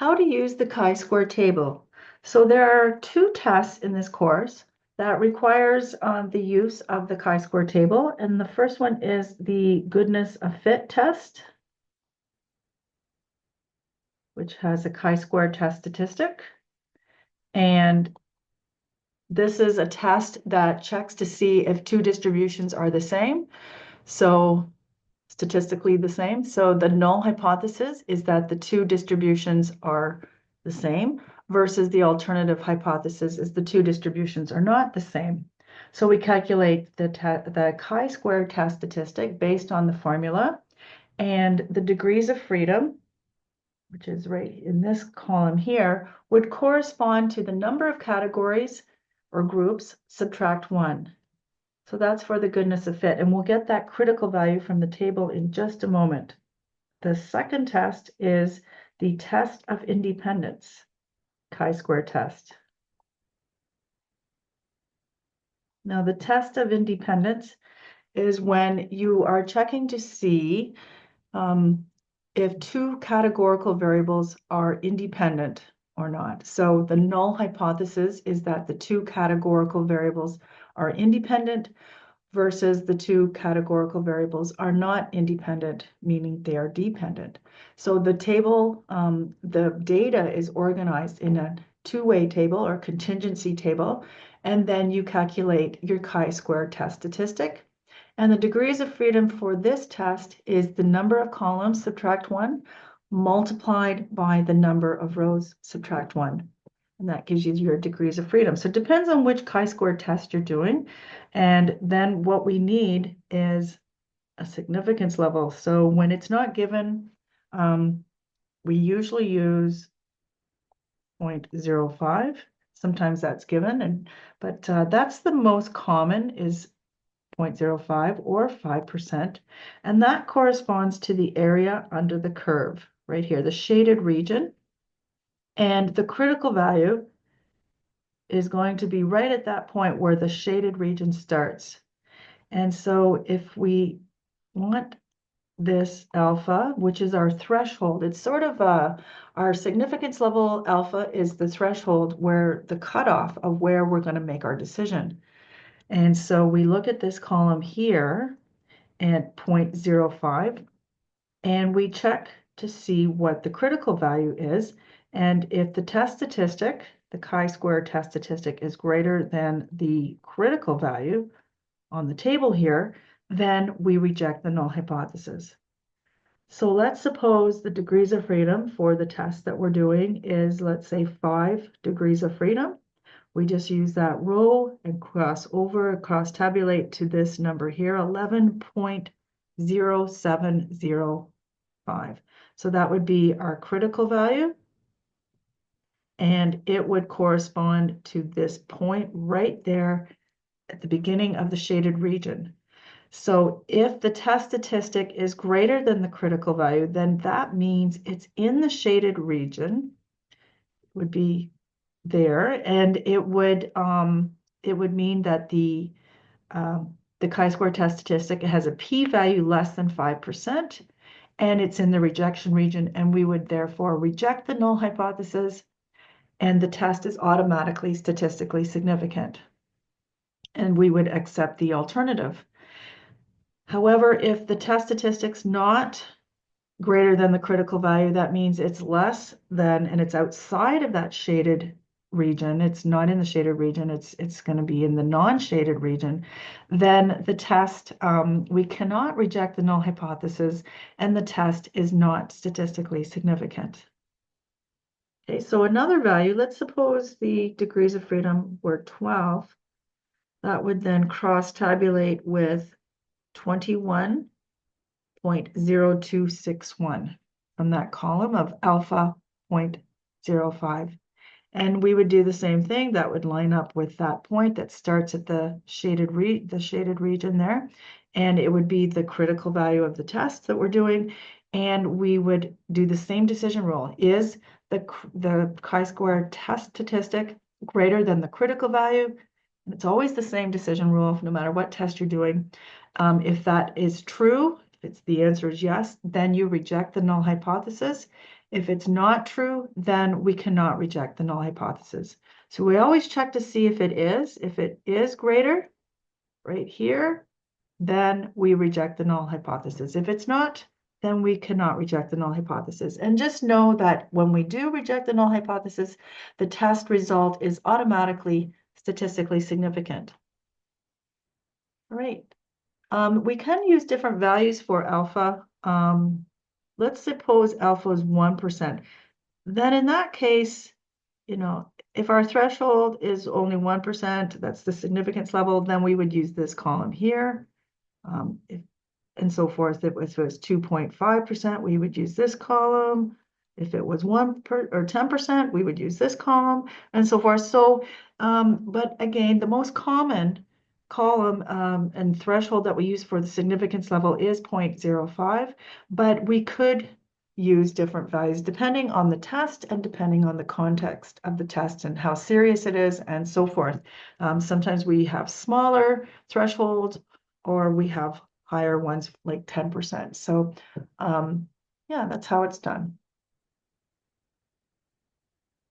How to use the chi-square table. So there are two tests in this course that requires the use of the chi-square table. And the first one is the goodness of fit test, which has a chi-square test statistic. And this is a test that checks to see if two distributions are the same. So statistically the same. So the null hypothesis is that the two distributions are the same versus the alternative hypothesis is the two distributions are not the same. So we calculate the chi-square test statistic based on the formula, and the degrees of freedom, which is right in this column here, would correspond to the number of categories or groups subtract 1. So that's for the goodness of fit, and we'll get that critical value from the table in just a moment. The second test is the test of independence, chi-square test. Now, the test of independence is when you are checking to see if two categorical variables are independent or not. So the null hypothesis is that the two categorical variables are independent versus the two categorical variables are not independent, meaning they are dependent. So the table, the data is organized in a two-way table or contingency table, and then you calculate your chi-square test statistic. And the degrees of freedom for this test is the number of columns, subtract 1, multiplied by the number of rows, subtract 1. And that gives you your degrees of freedom. So it depends on which chi-square test you're doing. And then what we need is a significance level. So when it's not given, we usually use 0.05. Sometimes that's given, but that's the most common is 0.05 or 5%. And that corresponds to the area under the curve right here, the shaded region. And the critical value is going to be right at that point where the shaded region starts. And so if we want this alpha, which is our threshold, it's sort of our significance level alpha is the threshold where the cutoff of where we're going to make our decision. And so we look at this column here at 0.05, and we check to see what the critical value is. And if the test statistic, the chi-square test statistic, is greater than the critical value on the table here, then we reject the null hypothesis. So let's suppose the degrees of freedom for the test that we're doing is, let's say, 5 degrees of freedom. We just use that row and cross over, cross tabulate to this number here, 11.0705. So that would be our critical value. And it would correspond to this point right there at the beginning of the shaded region. So if the test statistic is greater than the critical value, then that means it's in the shaded region, would be there, and it would mean that the chi-square test statistic has a p-value less than 5%, and it's in the rejection region, and we would therefore reject the null hypothesis, and the test is automatically statistically significant, and we would accept the alternative. However, if the test statistic's not greater than the critical value, that means it's less than, and it's outside of that shaded region, it's not in the shaded region, it's going to be in the non-shaded region, then the test, we cannot reject the null hypothesis, and the test is not statistically significant. Okay, so another value, let's suppose the degrees of freedom were 12. That would then cross-tabulate with 21.0261 from that column of alpha 0.05. And we would do the same thing. That would line up with that point that starts at the shaded region there. And it would be the critical value of the test that we're doing. And we would do the same decision rule. Is the chi-square test statistic greater than the critical value? And it's always the same decision rule, no matter what test you're doing. If that is true, If the answer is yes, then you reject the null hypothesis. If it's not true, then we cannot reject the null hypothesis. So we always check to see if it is. If it is greater, right here, then we reject the null hypothesis. If it's not, then we cannot reject the null hypothesis. And just know that when we do reject the null hypothesis, the test result is automatically statistically significant. All right. We can use different values for alpha. Let's suppose alpha is 1%. Then in that case, you know, if our threshold is only 1%, that's the significance level, then we would use this column here. And so forth. If it was 2.5%, we would use this column. If it was 10%, we would use this column, and so forth. So, but again, the most common column and threshold that we use for the significance level is 0.05, but we could use different values depending on the test and depending on the context of the test and how serious it is and so forth. Sometimes we have smaller thresholds or we have higher ones like 10%. So yeah, that's how it's done.